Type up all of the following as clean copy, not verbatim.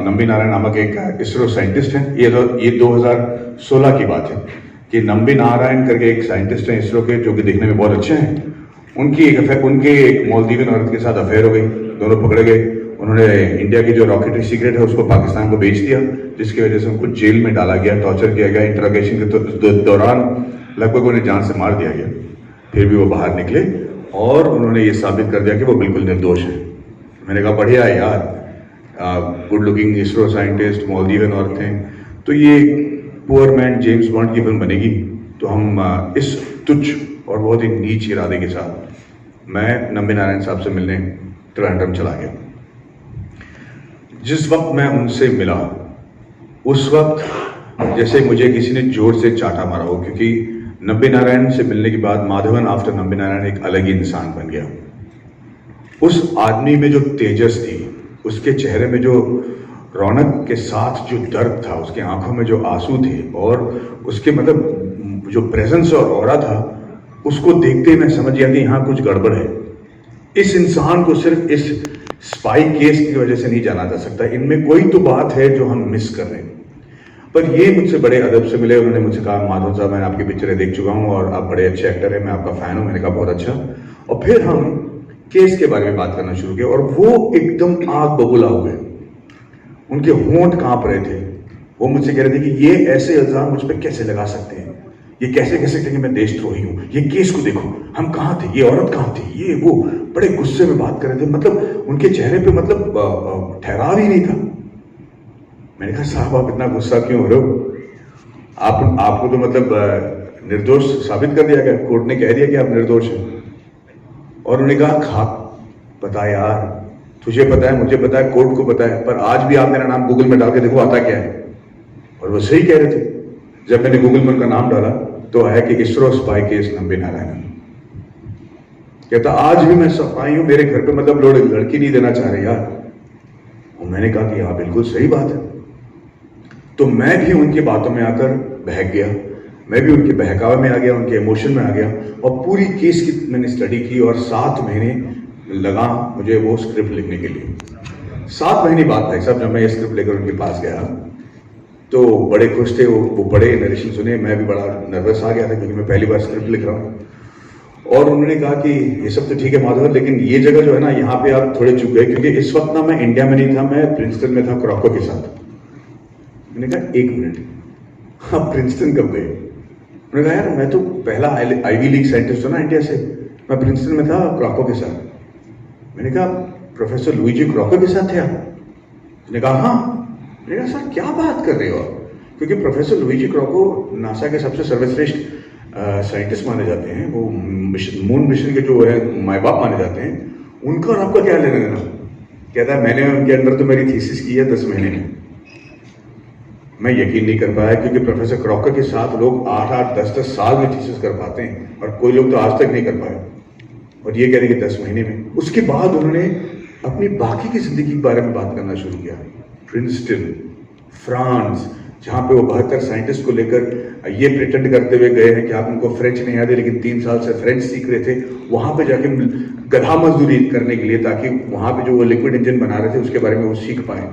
नंबी नारायण नामक एक इसरो साइंटिस्ट हैं। ये 2016 की बात है कि नंबी नारायण करके एक साइंटिस्ट हैं इसरो के, जो कि दिखने में बहुत अच्छे हैं। उनके एक मालदीवियन औरत के साथ अफेयर हो गई, दोनों पकड़े गए। उन्होंने इंडिया की जो रॉकेटरी सीक्रेट है उसको पाकिस्तान को बेच दिया, जिसकी वजह से उनको जेल में डाला गया, टॉर्चर किया गया। इंटरोगेशन के दौरान लगभग उन्हें जान से मार दिया गया। फिर भी वो बाहर निकले और उन्होंने ये साबित कर दिया कि वो बिल्कुल निर्दोष है। मैंने कहा बढ़िया है यार, good looking ISRO scientist, Maldivian औरतें, तो ये पुअर मैन जेम्स बॉन्ड की फिल्म बनेगी। तो हम इस तुच्छ और बहुत ही नीच इरादे के साथ मैं नंबी नारायण साहब से मिलने त्रिवेंद्रम चला गया। जिस वक्त मैं उनसे मिला उस वक्त जैसे मुझे किसी ने जोर से चाटा मारा हो, क्योंकि नंबी नारायण से मिलने के बाद माधवन आफ्टर नंबी नारायण एक अलग ही इंसान बन गया। उस आदमी में जो तेजस थी, उसके चेहरे में जो रौनक के साथ जो दर्द था, उसके आंखों में जो आंसू थे और उसके मतलब जो प्रेजेंस और ऑरा था, उसको देखते ही मैं समझ गया कि यहाँ कुछ गड़बड़ है। इस इंसान को सिर्फ इस स्पाई केस की वजह से नहीं जाना जा सकता, इनमें कोई तो बात है जो हम मिस कर रहे हैं। पर ये मुझसे बड़े अदब से मिले। उन्होंने मुझसे कहा माधव साहब, मैंने आपकी पिक्चरें देख चुका हूँ और आप बड़े अच्छे एक्टर हैं, मैं आपका फैन हूँ। मैंने कहा बहुत अच्छा। और फिर हम केस के बारे में बात करना शुरू किया और वो एकदम आग बबूला हो गए। उनके होंठ कांप रहे थे। वो मुझसे कह रहे थे कि ये ऐसे इल्जाम मुझ पर कैसे लगा सकते हैं, ये कैसे कह सकते हैं कि मैं देशद्रोही हूँ, ये केस को देखो, हम कहाँ थे, ये औरत कहाँ थी, ये वो। बड़े गुस्से में बात कर रहे थे, मतलब उनके चेहरे पे मतलब ठहराव ही नहीं था। मैंने कहा साहब आप इतना गुस्सा क्यों हो रहे हो, आपको तो मतलब निर्दोष साबित कर दिया गया, कोर्ट ने कह दिया कि आप निर्दोष हैं। और उन्होंने कहा खा पता यार, तुझे पता है, मुझे पता है, कोर्ट को पता है, पर आज भी आप मेरा नाम गूगल में डाल के देखो आता क्या है। और वो सही कह रहे थे। जब मैंने गूगल में उनका नाम डाला तो आया कि इसरो स्पाई केस नंबी नारायण। कहता आज भी मैं स्पाई हूं, मेरे घर पे मतलब लोग लड़की नहीं देना चाह रहे यार। और मैंने कहा कि हाँ बिल्कुल सही बात है। तो मैं भी उनकी बातों में आकर बहक गया, मैं भी उनके बहकावे में आ गया, उनके इमोशन में आ गया और पूरी केस की मैंने स्टडी की। और 7 महीने लगा मुझे वो स्क्रिप्ट लिखने के लिए। 7 महीने बाद भाई साहब जब मैं ये स्क्रिप्ट लेकर उनके पास गया तो बड़े खुश थे वो बड़े नरेशन सुने। मैं भी बड़ा नर्वस आ गया था क्योंकि मैं पहली बार स्क्रिप्ट लिख रहा हूँ। और उन्होंने कहा कि ये सब तो ठीक है माधव, लेकिन ये जगह जो है ना, यहाँ पे आप थोड़े चुप गए, क्योंकि इस वक्त ना मैं इंडिया में नहीं था, मैं प्रिंसटन में था क्रॉको के साथ। मैंने कहा 1 मिनट, आप प्रिंसटन कब गए? उन्होंने कहा यार मैं तो पहला आईवी लीग साइंटिस्ट हूँ ना इंडिया से, मैं प्रिंसटन में था क्रॉको के साथ। मैंने कहा प्रोफेसर लुइजी क्रॉको के साथ थे आप? उसने कहा हाँ। मैंने कहा सर क्या बात कर रहे हो आप? क्योंकि प्रोफेसर लुइजी क्रॉको नासा के सबसे सर्वश्रेष्ठ साइंटिस्ट माने जाते हैं, वो मून मिशन के जो है माए बाप माने जाते हैं। उनका और आपका क्या लेना देना? कहता है मैंने उनके अंदर तो मेरी थीसिस की है 10 महीने में। मैं यकीन नहीं कर पाया क्योंकि प्रोफेसर क्रॉकर के साथ लोग 8-8, 10-10 साल में थीसिस कर पाते हैं और कोई लोग तो आज तक नहीं कर पाए, और ये कह रहे कि 10 महीने में। उसके बाद उन्होंने अपनी बाकी की जिंदगी के बारे में बात करना शुरू किया। प्रिंसटन, फ्रांस, जहाँ पे वो 72 साइंटिस्ट को लेकर ये प्रिटेंड करते हुए गए हैं कि आप उनको फ्रेंच नहीं आते, लेकिन 3 साल से फ्रेंच सीख रहे थे, वहाँ पे जाके गधा मजदूरी करने के लिए, ताकि वहाँ पे जो वो लिक्विड इंजन बना रहे थे उसके बारे में वो सीख पाए।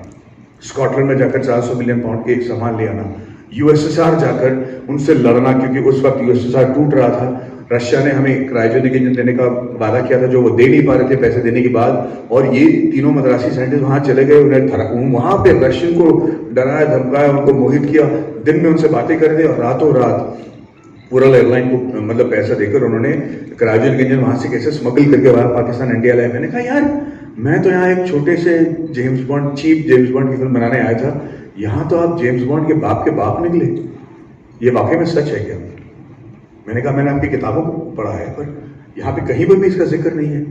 स्कॉटलैंड में जाकर 400 मिलियन पाउंड के एक सामान ले आना, यूएसएसआर जाकर उनसे लड़ना, क्योंकि उस वक्त यूएसएसआर टूट रहा था। रशिया ने हमें क्रायोजेनिक इंजन देने का वादा किया था जो वो दे नहीं पा रहे थे पैसे देने के बाद, और ये तीनों मद्रासी साइंटिस्ट वहां चले गए, उन्हें वहां पे रशियन को डराया धमकाया, उनको मोहित किया, दिन में उनसे बातें कर रहे और रातों रात उड़ान एयरलाइन को मतलब पैसा देकर उन्होंने क्रायोजेनिक इंजन वहां से कैसे स्मगल करके वहां पाकिस्तान इंडिया लाए। मैंने कहा यार मैं तो यहाँ एक छोटे से James Bond, cheap James Bond की फिल्म बनाने आया था, यहाँ तो आप जेम्स बॉन्ड के बाप निकले। ये वाकई में सच है क्या? मैंने कहा मैंने आपकी किताबों को पढ़ा है, पर यहाँ पे कहीं पर भी इसका जिक्र नहीं है।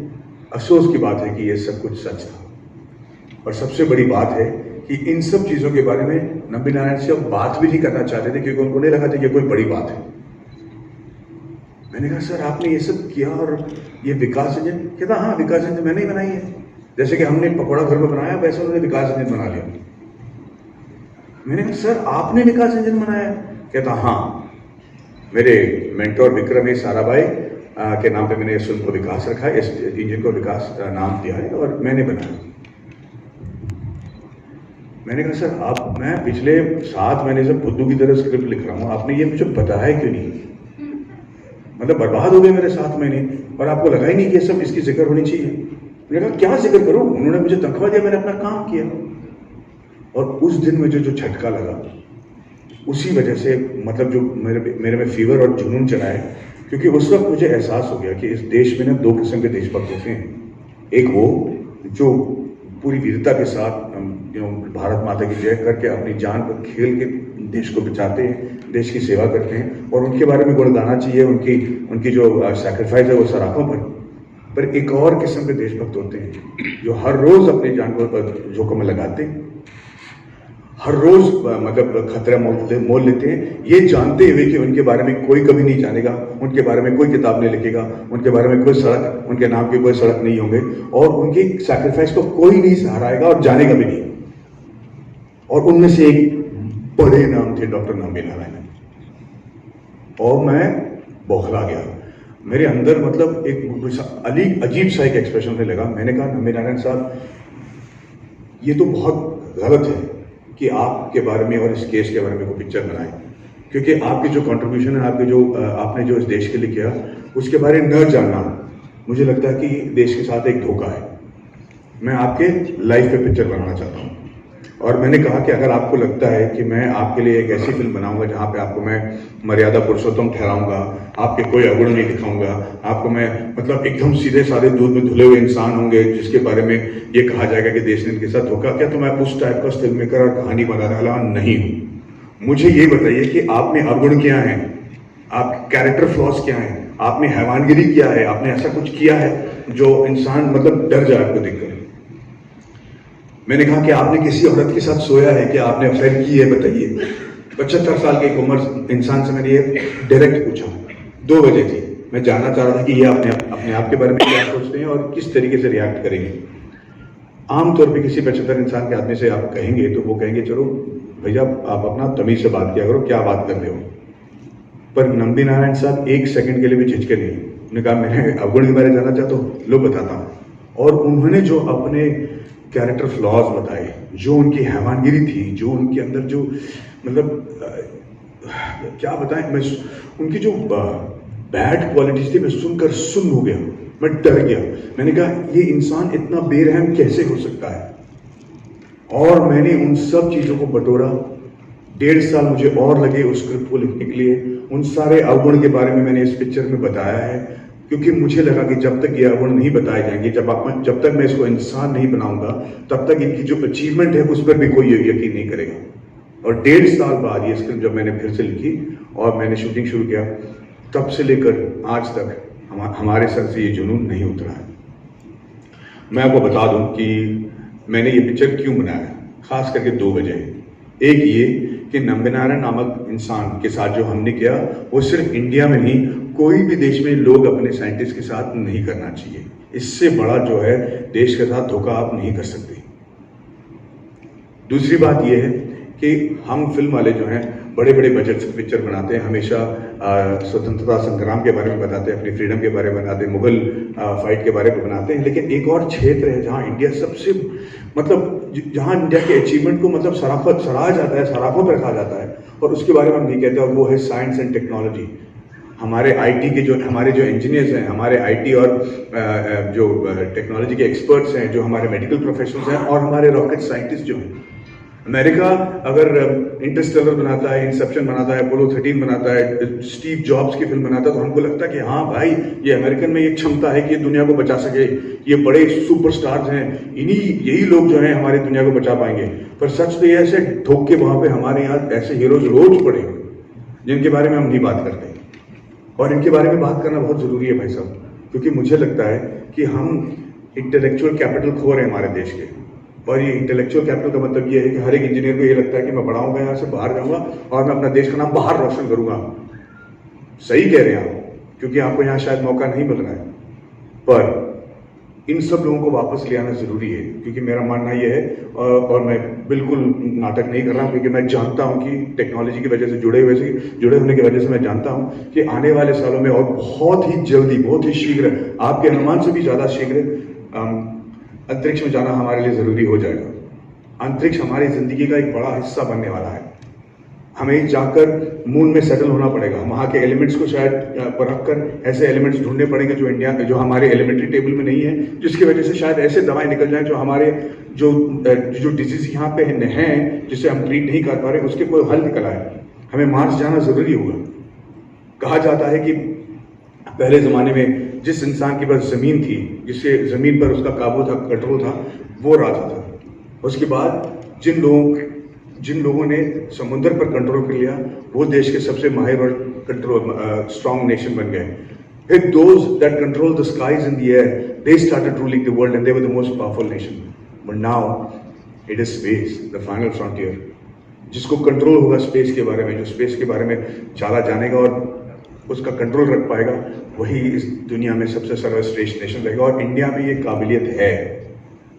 अफसोस की बात है कि ये सब कुछ सच था। और सबसे बड़ी बात है कि इन सब चीजों के बारे में नंबी नारायण से अब बात भी नहीं करना चाहते थे, क्योंकि उनको नहीं लगा था कि कोई बड़ी बात है। मैंने कहा सर आपने ये सब किया और ये विकास इंजन? कहता हाँ विकास इंजन मैंने ही बनाई है, जैसे कि हमने पकौड़ा घर में बनाया वैसे उन्होंने विकास इंजन बना लिया। मैंने कहा सर आपने विकास इंजन बनाया? कहता हाँ, मेरे मेंटोर विक्रम ए साराभाई के नाम पे मैंने इस फिल्म को विकास रखा है, इस इंजन को विकास नाम दिया है और मैंने बनाया। मैंने कहा सर आप, मैं पिछले 7 महीने से फुद्दू की तरह स्क्रिप्ट लिख रहा हूँ, आपने ये मुझे बताया क्यों नहीं? मतलब बर्बाद हो गए मेरे 7 महीने और आपको लगा ही नहीं कि ये सब इसकी जिक्र होनी चाहिए। मैंने कहा क्या जिक्र करूँ, उन्होंने मुझे तनख्वाह दिया, मैंने अपना काम किया। और उस दिन मुझे जो झटका लगा, उसी वजह से मतलब जो मेरे में फीवर और जुनून चला है, क्योंकि उस वक्त मुझे एहसास हो गया कि इस देश में ना 2 किस्म के देशभक्त होते हैं। एक वो जो पूरी वीरता के साथ भारत माता की जय करके अपनी जान पर खेल के देश को बचाते हैं, देश की सेवा करते हैं, और उनके बारे में गुण गाना चाहिए, उनकी जो सैक्रिफाइस है वो सराखों पर एक और किस्म के देशभक्त होते हैं जो हर रोज अपनी जान को जोखिम में लगाते हैं, हर रोज मतलब खतरा मोल लेते हैं, ये जानते हुए कि उनके बारे में कोई कभी नहीं जानेगा, उनके बारे में कोई किताब नहीं लिखेगा, उनके बारे में कोई सड़क, उनके नाम की कोई सड़क नहीं होंगे, और उनकी सैक्रिफाइस को कोई नहीं सहाराएगा और जानेगा भी नहीं। और उनमें से एक बड़े नाम थे डॉक्टर नंबी नारायण, और मैं बौखला गया। मेरे अंदर मतलब एक अजीब सा एक एक्सप्रेशन से लगा। मैंने कहा नंबी नारायण साहब, ये तो बहुत गलत है कि आपके बारे में और इस केस के बारे में कोई पिक्चर बनाए, क्योंकि आपकी जो कंट्रीब्यूशन है, आपने जो इस देश के लिए किया, उसके बारे में न जानना मुझे लगता है कि देश के साथ एक धोखा है। मैं आपके लाइफ पे पिक्चर बनाना चाहता हूँ। और मैंने कहा कि अगर आपको लगता है कि मैं आपके लिए एक ऐसी फिल्म बनाऊंगा जहाँ पे आपको मैं मर्यादा पुरुषोत्तम ठहराऊंगा, आपके कोई अवगुण नहीं दिखाऊंगा, आपको मैं मतलब एकदम सीधे साधे दूध में धुले हुए इंसान होंगे जिसके बारे में ये कहा जाएगा कि देश ने इनके साथ धोखा किया, तो मैं उस टाइप का फिल्म मेकर और कहानी बनाने वाला नहीं हूँ। मुझे ये बताइए कि आप में अवगुण क्या है, आप कैरेक्टर फ्लॉज क्या है, आपने हैवानगिरी क्या है, आपने ऐसा कुछ किया है जो इंसान मतलब डर जाए आपको देखकर। मैंने कहा कि आपने किसी औरत के साथ सोया है, कि आपने अफेयर की है, बताइए। 75 साल की एक उम्र इंसान से मैंने ये डायरेक्ट पूछा, 2 बजे थी। मैं जानना चाह रहा था कि ये अपने आप के बारे में क्या सोचते हैं और किस तरीके से रिएक्ट करेंगे। आमतौर पे किसी 75 इंसान के आदमी से आप कहेंगे तो वो कहेंगे चलो भैया आप अपना तमीज से बात किया करो, क्या बात कर रहे हो। पर नंबी नारायण साहब 1 सेकंड के लिए भी झिझके नहीं। उन्होंने कहा मैं अवगुण के बारे में जानना चाहता हूँ, लो बताता हूँ। और उन्होंने जो अपने कैरेक्टर फ्लॉज बताए, जो उनकी हैवानगिरी थी, जो उनके अंदर जो मतलब क्या बताएं, मैं उनकी जो बैड क्वालिटीज थी मैं सुनकर सुन्न हो गया, मैं डर गया। मैंने कहा ये इंसान इतना बेरहम कैसे हो सकता है। और मैंने उन सब चीजों को बटोरा। 1.5 साल मुझे और लगे उस स्क्रिप्ट को लिखने के लिए। उन सारे अवगुण के बारे में मैंने इस पिक्चर में बताया है, क्योंकि मुझे लगा कि जब तक ये अवगुण नहीं बताए जाएंगे, जब तक मैं इसको इंसान नहीं बनाऊंगा, तब तक इनकी जो अचीवमेंट है उस पर भी कोई यकीन नहीं करेगा। और 1.5 साल बाद ये स्क्रिप्ट जब मैंने फिर से लिखी और मैंने शूटिंग शुरू किया, तब से लेकर आज तक हमारे सर से ये जुनून नहीं उतरा है। मैं आपको बता दूं कि मैंने ये पिक्चर क्यों बनाया, खास करके 2 वजह। एक ये कि नंबी नारायण नामक इंसान के साथ जो हमने किया, वो सिर्फ इंडिया में नहीं, कोई भी देश में लोग अपने साइंटिस्ट के साथ नहीं करना चाहिए। इससे बड़ा जो है देश के साथ धोखा आप नहीं कर सकते। दूसरी बात यह है कि हम फिल्म वाले जो हैं बड़े बड़े बजट से पिक्चर बनाते हैं, हमेशा स्वतंत्रता संग्राम के बारे में बताते हैं, अपनी फ्रीडम के बारे में बताते हैं, मुगल फाइट के बारे में बनाते हैं। लेकिन एक और क्षेत्र है जहां इंडिया सबसे मतलब जहां इंडिया के अचीवमेंट को मतलब सराहा जाता है, सराफों पर रखा जाता है, और उसके बारे में हम नहीं कहते, और वो है साइंस एंड टेक्नोलॉजी। हमारे आईटी के हमारे जो इंजीनियर्स हैं, हमारे आईटी और जो टेक्नोलॉजी के एक्सपर्ट्स हैं, जो हमारे मेडिकल प्रोफेशनल्स हैं, और हमारे रॉकेट साइंटिस्ट जो हैं। अमेरिका अगर इंटरस्टेलर बनाता है, इंसेप्शन बनाता है, अपोलो 13 बनाता है, स्टीव जॉब्स की फिल्म बनाता है, तो हमको लगता है कि हाँ भाई, ये अमेरिकन में ये क्षमता है कि ये दुनिया को बचा सके, ये बड़े सुपरस्टार्स हैं, यही लोग जो हैं हमारी दुनिया को बचा पाएंगे। पर सच तो ये ऐसे ठोक के वहां पे हमारे यहाँ ऐसे हीरोज रोज पड़े जिनके बारे में हम नहीं बात करते, और इनके बारे में बात करना बहुत जरूरी है भाई साहब, क्योंकि मुझे लगता है कि हम इंटेलेक्चुअल कैपिटल खो रहे हैं हमारे देश के। और ये इंटेलेक्चुअल कैपिटल का मतलब ये है कि हर एक इंजीनियर को ये लगता है कि मैं बड़ा होऊंगा, यहाँ से बाहर जाऊंगा और मैं अपना देश का नाम बाहर रोशन करूंगा। सही कह रहे हैं आप, क्योंकि आपको यहाँ शायद मौका नहीं मिल रहा है। पर इन सब लोगों को वापस ले आना जरूरी है, क्योंकि मेरा मानना यह है, और मैं बिल्कुल नाटक नहीं कर रहा हूँ, क्योंकि मैं जानता हूँ कि टेक्नोलॉजी की वजह से जुड़े होने की वजह से मैं जानता हूँ कि आने वाले सालों में और बहुत ही जल्दी, बहुत ही शीघ्र, आपके अनुमान से भी ज्यादा शीघ्र अंतरिक्ष में जाना हमारे लिए जरूरी हो जाएगा। अंतरिक्ष हमारी ज़िंदगी का एक बड़ा हिस्सा बनने वाला है। हमें जाकर मून में सेटल होना पड़ेगा, वहाँ के एलिमेंट्स को शायद परख कर ऐसे एलिमेंट्स ढूंढने पड़ेंगे जो इंडिया जो हमारे एलिमेंट्री टेबल में नहीं है, जिसकी वजह से शायद ऐसे दवाएं निकल जाएं जो हमारे जो डिजीज यहाँ पे हैं जिसे हम ट्रीट नहीं कर पा रहे, उसके कोई हल निकल आए। हमें मार्स जाना ज़रूरी होगा। कहा जाता है कि पहले ज़माने में जिस इंसान के पास ज़मीन थी, जिससे ज़मीन पर उसका काबू था, कंट्रोल था, वो राजा था। उसके बाद जिन लोगों ने समुद्र पर कंट्रोल कर लिया, वो देश के सबसे माहिर और स्ट्रॉन्ग नेशन बन गए। फिर those that control the skies and the air, they started ruling the world and they were the most powerful nation. But now it is space, the final frontier. जिसको कंट्रोल होगा space के बारे में, जो space के बारे में ज़्यादा जानेगा और उसका कंट्रोल रख पाएगा, वही इस दुनिया में सबसे सर्वश्रेष्ठ नेशन रहेगा। और इंडिया में ये काबिलियत है।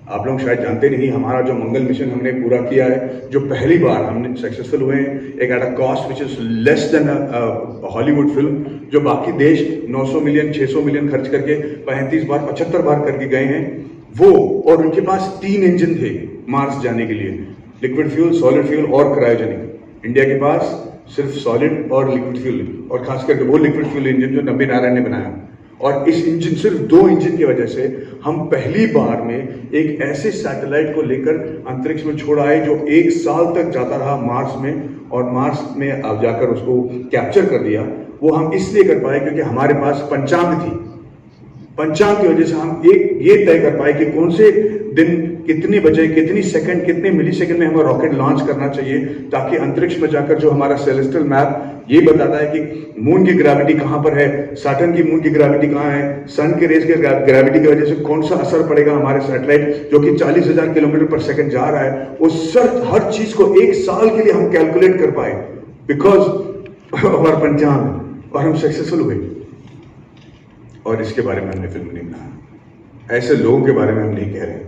आप लोग शायद जानते नहीं, हमारा जो मंगल मिशन हमने पूरा किया है, जो पहली बार हमने सक्सेसफुल हुए हैं, एक at a cost which is less than Hollywood film, जो बाकी देश 900 मिलियन 600 मिलियन खर्च करके 35 बार 75 बार करके गए हैं, वो, और उनके पास 3 इंजन थे मार्स जाने के लिए, लिक्विड फ्यूल, सॉलिड फ्यूल और क्रायोजेनिक। इंडिया के पास सिर्फ सॉलिड और लिक्विड फ्यूल, और खास करके वो लिक्विड फ्यूल इंजन जो नंबी नारायण ने बनाया। और इस इंजन, सिर्फ 2 इंजन की वजह से हम पहली बार में एक ऐसे सैटेलाइट को लेकर अंतरिक्ष में छोड़ा है जो 1 साल तक जाता रहा मार्स में, और मार्स में अब जाकर उसको कैप्चर कर दिया। वो हम इसलिए कर पाए क्योंकि हमारे पास पंचांग थी। पंचांग की वजह से हम ये तय कर पाए कि कौन से दिन, कितने बजे, कितनी सेकंड, कितने मिली सेकंड में हमें रॉकेट लॉन्च करना चाहिए, ताकि अंतरिक्ष में जाकर जो हमारा सेलेस्टियल मैप ये बताता है कि मून की ग्रेविटी कहाँ पर है, सैटर्न की मून की ग्रेविटी कहाँ है, सन के रेस के ग्रेविटी की वजह से कौन सा असर पड़ेगा हमारे सैटेलाइट जो कि 40,000 किलोमीटर पर सेकंड जा रहा है, उस हर चीज को 1 साल के लिए हम कैलकुलेट कर पाए बिकॉज ऑफ आवर पंचांग, और हम सक्सेसफुल हुए। और इसके बारे में हमने फिल्म नहीं बनाया, ऐसे लोगों के बारे में हम नहीं कह रहे,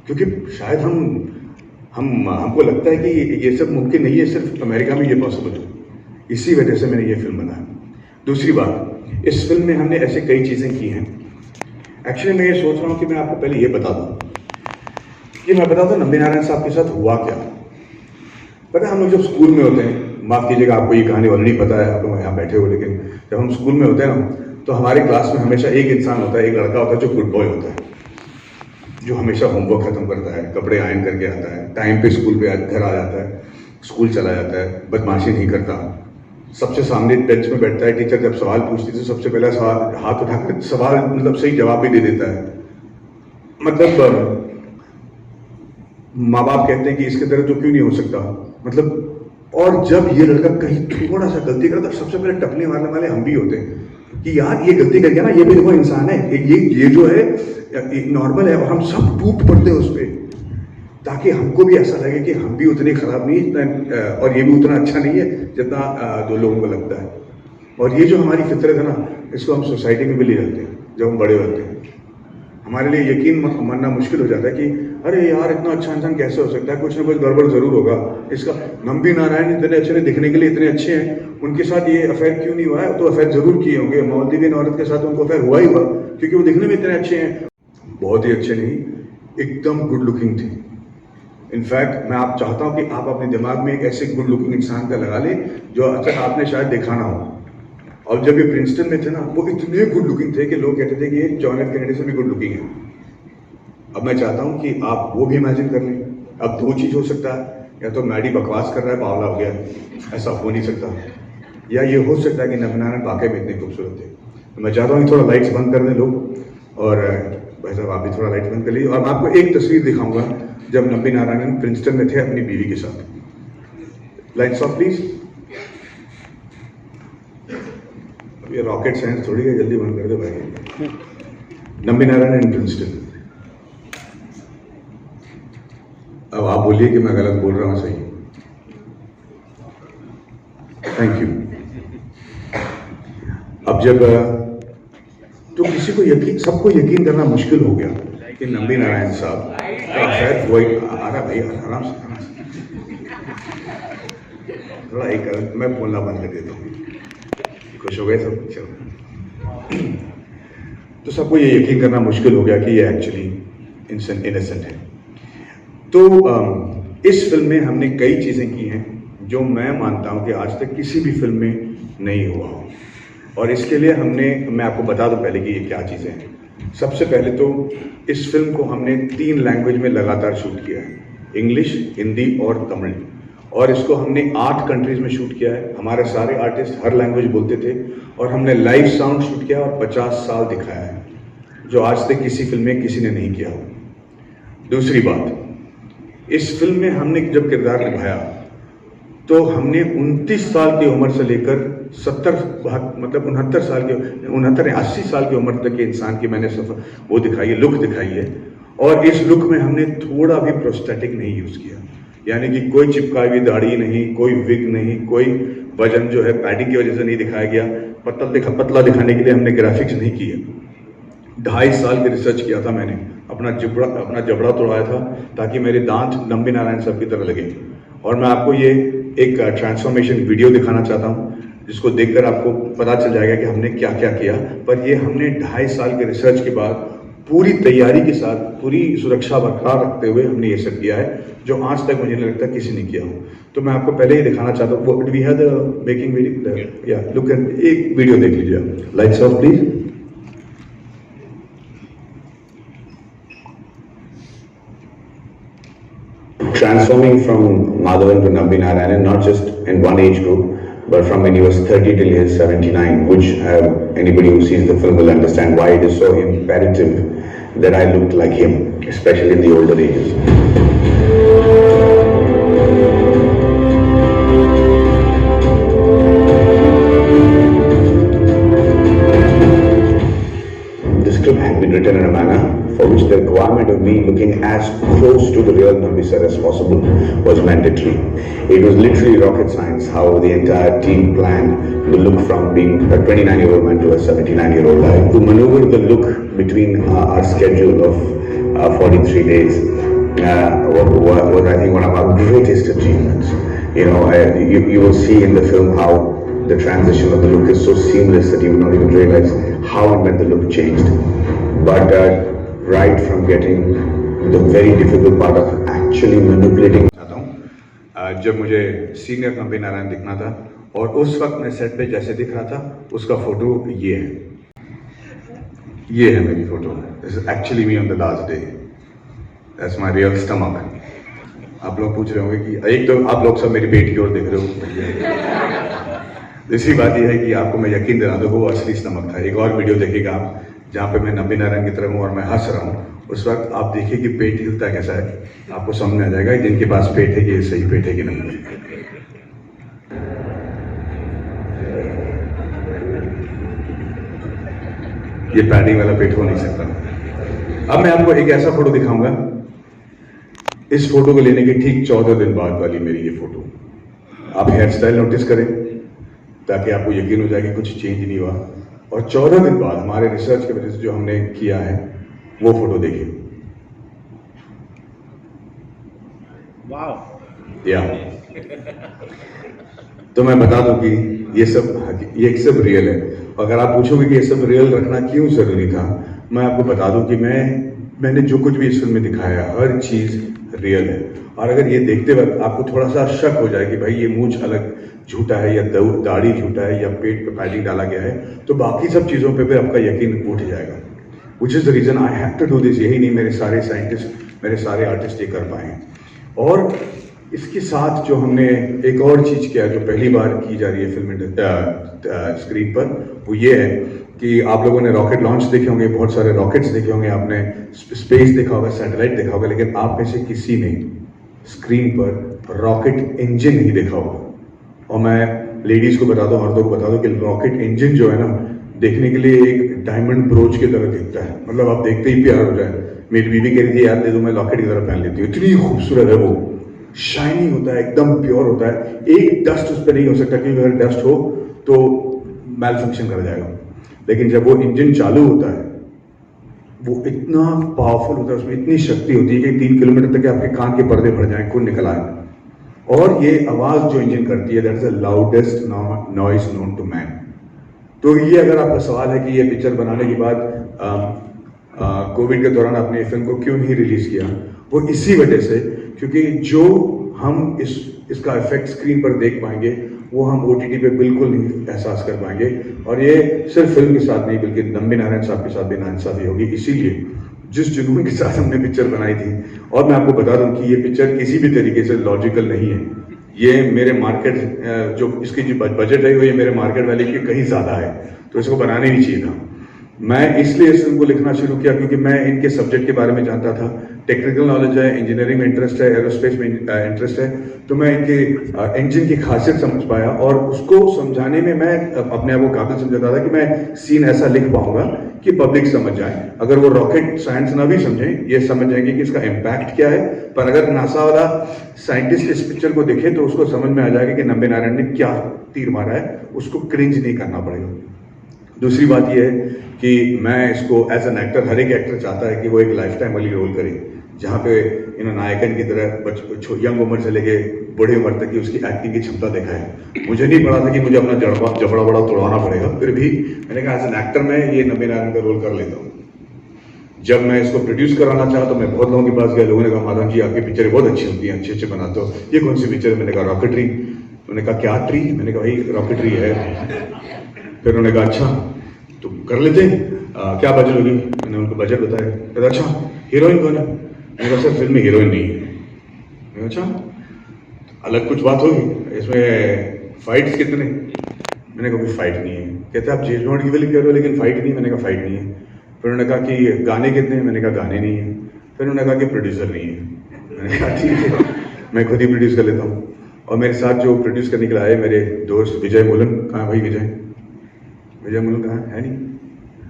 क्योंकि शायद हमको लगता है कि ये सब मुमकिन नहीं है, सिर्फ अमेरिका में ये पॉसिबल है। इसी वजह से मैंने ये फिल्म बनाया। दूसरी बात, इस फिल्म में हमने ऐसे कई चीज़ें की हैं। एक्चुअली मैं ये सोच रहा हूँ कि मैं आपको पहले ये बता दूँ कि मैं बता दूँ नंबी नारायण साहब के साथ हुआ क्या। पता है, हम लोग जब स्कूल में होते हैं, माफ़ कीजिएगा आपको ये कहानी ऑलरेडी पता है, आप लोग यहाँ बैठे हो, लेकिन जब हम स्कूल में होते हैं ना, तो हमारी क्लास में हमेशा एक इंसान होता है, एक लड़का होता है जो गुड बॉय होता है, जो हमेशा होमवर्क खत्म करता है, कपड़े आयरन करके आता है, टाइम पे स्कूल पे घर आ जाता है, स्कूल चला जाता है, बदमाशी नहीं करता, सबसे सामने बेंच में बैठता है। टीचर जब सवाल पूछती है सबसे पहला सवाल हाथ उठाकर सवाल मतलब सही जवाब भी दे देता है। मतलब माँ बाप कहते हैं कि इसके तरह तो क्यों नहीं हो सकता, मतलब। और जब ये लड़का कहीं थोड़ा सा गलती करता, सबसे पहले टपने वाले हम भी होते हैं कि यार ये गलती कर गया ना, ये भी देखो इंसान है, ये जो है नॉर्मल है, और हम सब टूट पड़ते हैं उस पर, ताकि हमको भी ऐसा लगे कि हम भी उतने खराब नहीं जितना, और ये भी उतना अच्छा नहीं है जितना 2 लोगों को लगता है। और ये जो हमारी फितरत है ना, इसको हम सोसाइटी में भी ले जाते हैं। जब हम बड़े होते हैं, हमारे लिए यकीन मानना मुश्किल हो जाता है कि अरे यार इतना अच्छा इंसान कैसे हो सकता है, कुछ ना कुछ गड़बड़ जरूर होगा इसका। नंबी नारायण इतने अच्छे, दिखने के लिए इतने अच्छे हैं, उनके साथ ये अफेयर क्यों नहीं हुआ है? तो अफेयर जरूर किए होंगे, मालदीवियन औरत के साथ उनको अफेयर हुआ ही हुआ, क्योंकि वो दिखने में इतने अच्छे हैं। बहुत ही अच्छे नहीं, एकदम गुड लुकिंग थे। इनफैक्ट मैं आप चाहता हूँ कि आप अपने दिमाग में एक ऐसे गुड लुकिंग इंसान का लगा लें जो अक्सर आपने शायद देखा ना हो। और जब ये प्रिंसटन में थे ना, वो इतने गुड लुकिंग थे कि लोग कहते थे कि ये जॉन एफ कैनेडी से भी गुड लुकिंग है। अब मैं चाहता हूँ कि आप वो भी इमेजिन कर लें। अब 2 चीज़ हो सकता है, या तो मैडी बकवास कर रहा है, बावला हो गया, ऐसा हो नहीं सकता, या ये हो सकता है कि नंबी नारायण वाकई में इतने खूबसूरत थे। तो मैं चाहता हूँ कि थोड़ा लाइट्स बंद कर दें लोग, और भाई साहब आप भी थोड़ा लाइट बंद कर लीजिए। और मैं आपको एक तस्वीर दिखाऊंगा जब नंबी नारायण प्रिंसटन में थे अपनी बीवी के साथ। Lights off please. अब ये रॉकेट साइंस थोड़ी है, जल्दी बंद कर दो भाई। नंबी नारायण इन प्रिंसटन। अब आप बोलिए कि मैं गलत बोल रहा हूँ, सही? Thank you. अब जब तो किसी को यकीन, सबको यकीन करना मुश्किल हो गया कि नंबी नारायण साहब शायद वही आ रहा। भाई आराम से थोड़ा एक मैं बोलना बंद कर देता हूँ। खुश हो गए सब? चलो। तो सबको ये यकीन करना मुश्किल हो गया कि ये एक्चुअली इनसेंट इनोसेंट है। तो इस फिल्म में हमने कई चीज़ें की हैं जो मैं मानता हूं कि आज तक किसी भी फिल्म में नहीं हुआ हो, और इसके लिए मैं आपको बता दूं पहले कि ये क्या चीज़ें हैं। सबसे पहले तो इस फिल्म को हमने 3 लैंग्वेज में लगातार शूट किया है, इंग्लिश, हिंदी और तमिल, और इसको हमने 8 कंट्रीज में शूट किया है। हमारे सारे आर्टिस्ट हर लैंग्वेज बोलते थे, और हमने लाइव साउंड शूट किया और 50 साल दिखाया है, जो आज तक किसी फिल्म में किसी ने नहीं किया हो। दूसरी बात, इस फिल्म में हमने जब किरदार निभाया तो हमने 29 साल की उम्र से लेकर 80 साल की उम्र तक के इंसान की मैंने वो दिखाई है, लुक दिखाई है। और इस लुक में हमने थोड़ा भी प्रोस्थेटिक नहीं यूज किया, यानी कि कोई चिपकाई हुई दाढ़ी नहीं, कोई विग नहीं, कोई वजन जो है पैडिंग की वजह से नहीं दिखाया गया, पतला दिखाने के लिए हमने ग्राफिक्स नहीं किए। 2.5 साल की रिसर्च किया था मैंने, अपना जबड़ा तोड़ाया था ताकि मेरे दांत नंबी नारायण साहब की तरह लगे। और मैं आपको ये एक ट्रांसफॉर्मेशन वीडियो दिखाना चाहता हूँ, जिसको देखकर आपको पता चल जाएगा कि हमने क्या क्या किया। पर ये हमने 2.5 साल के रिसर्च के बाद पूरी तैयारी के साथ, पूरी सुरक्षा बरकरार रखते हुए हमने ये सब किया है, जो आज तक मुझे नहीं लगता किसी ने किया हो। तो मैं आपको पहले ही दिखाना चाहता हूँ, we have the making video, या लुक एट, एक वीडियो देख लीजिए। Lights off please. Transforming from Madhavan to Nambi Narayanan, not just in one age group, but from when he was 30 till he is 79, which anybody who sees the film will understand why it is so imperative that I looked like him, especially in the older ages. The script had been written in a manner for which the requirement of me looking as close to the real Nambi sir as possible was mandatory. It was literally rocket science how the entire team planned the look from being a 29-year-old man to a 79-year-old guy. To maneuver the look between our schedule of 43 days was I think one of our greatest achievements. You know, you will see in the film how the transition of the look is so seamless that you will not even realize how and when the look changed. But right from getting the very difficult part of actually manipulating. जब मुझे senior Nambi Narayan दिखना था, और उस वक्त मैं set पे जैसे दिख रहा था, उसका फोटो ये है मेरी photo. This is actually me on the last day, that's my real stomach. आप लोग पूछ रहे होंगे कि एक तो आप लोग सब मेरी पेट की ओर देख रहे हो। दूसरी बात यह है कि आपको मैं यकीन दिला दूं, वो असली स्टमक था। एक और वीडियो देखिएगा आप, जहाँ पे मैं नंबी नारायण की तरह हूँ और मैं हंस रहा हूँ, उस वक्त आप देखिए कि पेट हिलता कैसा है, आपको समझ में आ जाएगा जिनके पास पेट है कि ये सही पेट है कि नहीं। ये पैडिंग वाला पेट हो नहीं सकता। अब मैं आपको एक ऐसा फोटो दिखाऊंगा, इस फोटो को लेने के ठीक 14 दिन बाद वाली मेरी ये फोटो। आप हेयर स्टाइल नोटिस करें ताकि आपको यकीन हो जाए कि कुछ चेंज नहीं हुआ। और 14 दिन बाद हमारे रिसर्च की वजह से जो हमने किया है, वो फोटो देखिए। वाह। या तो मैं बता दूं कि ये सब रियल है। अगर आप पूछोगे कि ये सब रियल रखना क्यों जरूरी था, मैं आपको बता दूं कि मैंने जो कुछ भी इस फिल्म में दिखाया, हर चीज रियल है। और अगर ये देखते वक्त आपको थोड़ा सा शक हो जाए कि भाई ये मूंछ अलग झूठा है, या दाढ़ी झूठा है, या पेट पे पैडिंग डाला गया है, तो बाकी सब चीजों पे भी आपका यकीन उठ जाएगा। Which is the reason I have to do this. यही नहीं, मेरे सारे साइंटिस्ट, मेरे सारे आर्टिस्ट ये कर पाए। और इसके साथ जो हमने एक और चीज किया, जो पहली बार की जा रही है फिल्म स्क्रीन पर, वो ये है कि आप लोगों ने रॉकेट लॉन्च देखे होंगे, बहुत सारे रॉकेट्स देखे होंगे, आपने स्पेस देखा होगा, सैटेलाइट देखा होगा, लेकिन आप में से किसी ने स्क्रीन पर रॉकेट इंजन नहीं देखा होगा। और मैं लेडीज को बता दूं, मर्दों को बता दूं कि रॉकेट इंजन जो है ना, देखने के लिए एक डायमंड ब्रोच की तरह दिखता है। मतलब आप देखते ही प्यार हो जाए। मेरी बीवी कह रही थी, यार दे दो, मैं लॉकेट की तरह पहन लेती हूँ। इतनी खूबसूरत है वो, शाइनी होता है, एकदम प्योर होता है, एक डस्ट उस पर नहीं हो सकता, क्योंकि अगर डस्ट हो तो मैल फंक्शन कर जाएगा। लेकिन जब वो इंजन चालू होता है, वो इतना पावरफुल होता है, उसमें इतनी शक्ति होती है कि 3 किलोमीटर तक आपके कान के पर्दे भर जाए, खून निकल आए। और ये आवाज जो इंजन करती है, that is the loudest noise known to man. तो ये अगर आपका सवाल है कि ये पिक्चर बनाने के बाद कोविड के दौरान आपने फिल्म को क्यों नहीं रिलीज किया, वो इसी वजह से क्योंकि जो हम इसका इफेक्ट स्क्रीन पर देख पाएंगे वो हम OTT पे बिल्कुल नहीं एहसास कर पाएंगे। और ये सिर्फ फिल्म के साथ नहीं बल्कि नंबी नारायण साहब के साथ भी नाइंसाफी होगी। इसीलिए जिस जुनून के साथ हमने पिक्चर बनाई थी, और मैं आपको बता दूं कि ये पिक्चर किसी भी तरीके से लॉजिकल नहीं है। ये मेरे मार्केट जो इसकी जो बजट है वो ये मेरे मार्केट वैल्यू की कहीं ज़्यादा है, तो इसको बनाने नहीं चाहिए था। मैं इसलिए इस फिल्म को लिखना शुरू किया क्योंकि मैं इनके सब्जेक्ट के बारे में जानता था, टेक्निकल नॉलेज है, इंजीनियरिंग में इंटरेस्ट है, एरोस्पेस में इंटरेस्ट है, तो मैं इनके इंजन की खासियत समझ पाया और उसको समझाने में मैं अपने आप को काबिल समझता था कि मैं सीन ऐसा लिख पाऊंगा कि पब्लिक समझ जाए। अगर वो रॉकेट साइंस ना भी समझें, ये समझ जाएंगे कि इसका इम्पैक्ट क्या है, पर अगर नासा वाला साइंटिस्ट इस पिक्चर को देखे तो उसको समझ में आ जाएगा कि नंबी नारायण ने क्या तीर मारा है, उसको क्रिंज नहीं करना पड़ेगा। दूसरी बात यह है कि मैं इसको एज एन एक्टर, हर एक एक्टर चाहता है कि वो एक लाइफ टाइम वाली रोल करे, जहाँ पे नायकन की तरह यंग उम्र से लेके बड़े उम्र तक की उसकी एक्टिंग की क्षमता देखा है। मुझे नहीं पड़ा था कि मुझे अपना जबड़ा बड़ा तोड़वाना पड़ेगा, फिर भी मैंने कहा एज एन एक्टर मैं ये नंबी नारायण का रोल कर लेता हूँ। जब मैं इसको प्रोड्यूस कराना चाहा तो मैं बहुत लोगों के पास गया, लोगों ने कहा माधव जी आपकी पिक्चरें बहुत अच्छी होती हैं, अच्छे बनाते हो, ये कौन सी पिक्चर है? मैंने कहा रॉकेटरी। उन्होंने कहा क्या ट्री? मैंने कहा भाई रॉकेटरी है। फिर उन्होंने कहा अच्छा तो कर लेते हैं, क्या बजट होगी? मैंने उनको बजट बताया। कहता अच्छा हीरोइन कौन है? मैंने कहा सर फिल्म में हीरोइन नहीं है। मैंने अच्छा अलग कुछ बात होगी, इसमें फाइट्स कितने? मैंने कहा कोई फाइट नहीं है। कहते आप जेम्स बॉन्ड की फिल्म कह रहे हो लेकिन फाइट नहीं। मैंने कहा फाइट नहीं है। फिर उन्होंने कहा कि गाने कितने हैं? मैंने कहा गाने नहीं है। फिर उन्होंने कहा कि प्रोड्यूसर नहीं है। मैंने कहा ठीक है मैं खुद ही प्रोड्यूस कर लेता हूँ। और मेरे साथ जो प्रोड्यूस करने के लिए आए मेरे दोस्त विजय मूलन, कहाँ भाई विजय मूलन कहाँ है? नहीं।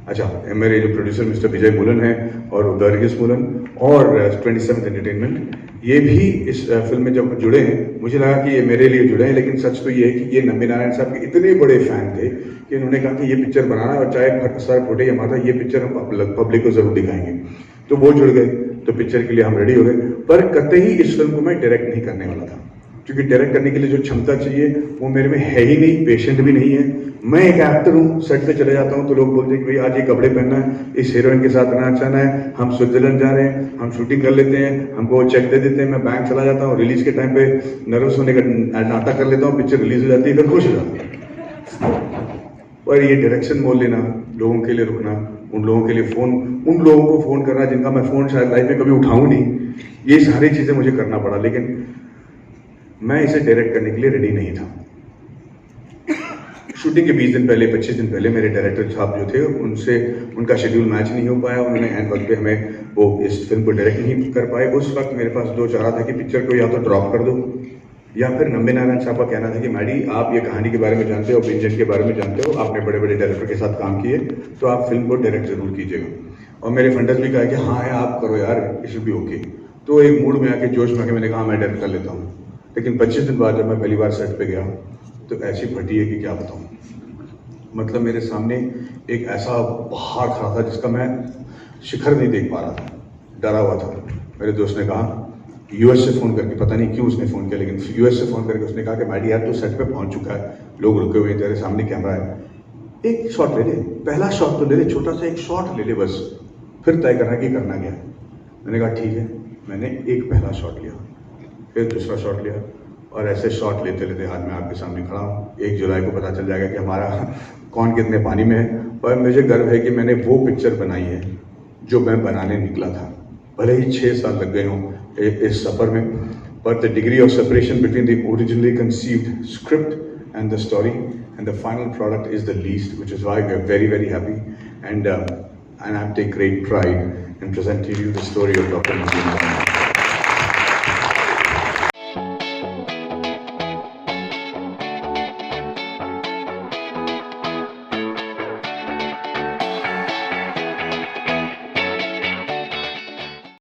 अच्छा, मेरे जो प्रोड्यूसर मिस्टर विजय मूलन हैं और उदयगिरी मूलन और 27th एंटरटेनमेंट, ये भी इस फिल्म में जब जुड़े हैं मुझे लगा कि ये मेरे लिए जुड़े हैं, लेकिन सच तो ये है कि ये नंबी नारायण साहब के इतने बड़े फैन थे कि इन्होंने कहा कि ये पिक्चर बनाना और चाहे सर फुटे या माता, ये पिक्चर हम पब्लिक को जरूर दिखाएंगे। तो वो जुड़ गए, तो पिक्चर के लिए हम रेडी हो गए। पर कतई इस फिल्म को मैं डायरेक्ट नहीं करने वाला था, क्योंकि डायरेक्ट करने के लिए जो क्षमता चाहिए वो मेरे में है ही नहीं, पेशेंट भी नहीं है। मैं एक एक्टर हूँ, सेट पे चले जाता हूँ तो लोग बोलते हैं कि भाई आज ये कपड़े पहनना है, इस हीरोइन के साथ नाचना है, हम स्विट्जरलैंड जा रहे हैं, हम शूटिंग कर लेते हैं, हमको चेक दे देते हैं, मैं बैंक चला जाता हूँ, रिलीज के टाइम पे नर्वस होने का नाटक कर लेता हूँ, पिक्चर रिलीज हो जाती है, फिर खुश हो जाता है। और ये डायरेक्शन मोल लेना, लोगों के लिए रुकना, उन लोगों के लिए फ़ोन, उन लोगों को फ़ोन करना जिनका मैं फ़ोन शायद लाइफ में कभी उठाऊँ नहीं, ये सारी चीज़ें मुझे करना पड़ा। लेकिन मैं इसे डायरेक्ट करने के लिए रेडी नहीं था। शूटिंग के 20 दिन पहले, 25 दिन पहले मेरे डायरेक्टर साहब जो थे उनसे उनका शेड्यूल मैच नहीं हो पाया, उन्होंने एंड वक्त पे हमें वो इस फिल्म को डायरेक्ट नहीं कर पाए। उस वक्त मेरे पास दो चारा था कि पिक्चर को या तो ड्रॉप कर दो या फिर नंबी नारायण साहब का कहना था कि मैडी आप ये कहानी के बारे में जानते हो, इंजन के बारे में जानते हो, आपने बड़े बड़े डायरेक्टर के साथ काम किए, तो आप फिल्म को डायरेक्ट जरूर कीजिएगा। और मेरे फंडर्स भी कहा कि हाँ आप करो यार, इट शुड बी ओके। तो एक मूड में आके, जोश में आके मैंने कहा मैं डायरेक्ट कर लेता हूँ। लेकिन 25 दिन बाद जब मैं पहली बार सेट पे गया तो ऐसी फटी है कि क्या बताऊँ। मतलब मेरे सामने एक ऐसा पहाड़ खड़ा था जिसका मैं शिखर नहीं देख पा रहा था, डरा हुआ था। मेरे दोस्त ने कहा यूएस से फ़ोन करके, पता नहीं क्यों उसने फ़ोन किया, लेकिन यूएस से फ़ोन करके उसने कहा कि मैडी यार तू सेट पे पहुंच चुका है, लोग रुके हुए हैं, तेरे सामने कैमरा है, एक शॉट ले ले, पहला शॉट तो ले ले, छोटा सा एक शॉट ले ले बस, फिर तय करना कि करना क्या। मैंने कहा ठीक है। मैंने एक पहला शॉट लिया, फिर दूसरा शॉट लिया, और ऐसे शॉट लेते लेते आज मैं आपके सामने खड़ा हूँ। 1 जुलाई को पता चल जाएगा कि हमारा कौन कितने पानी में है। और मुझे गर्व है कि मैंने वो पिक्चर बनाई है जो मैं बनाने निकला था। भले ही 6 साल लग गए हों इस सफ़र में, but the degree of separation between the originally conceived script and the story and the final product is the least, which is why we are very, very happy and I take great pride in presenting you the story of Dr. Nabin Naran.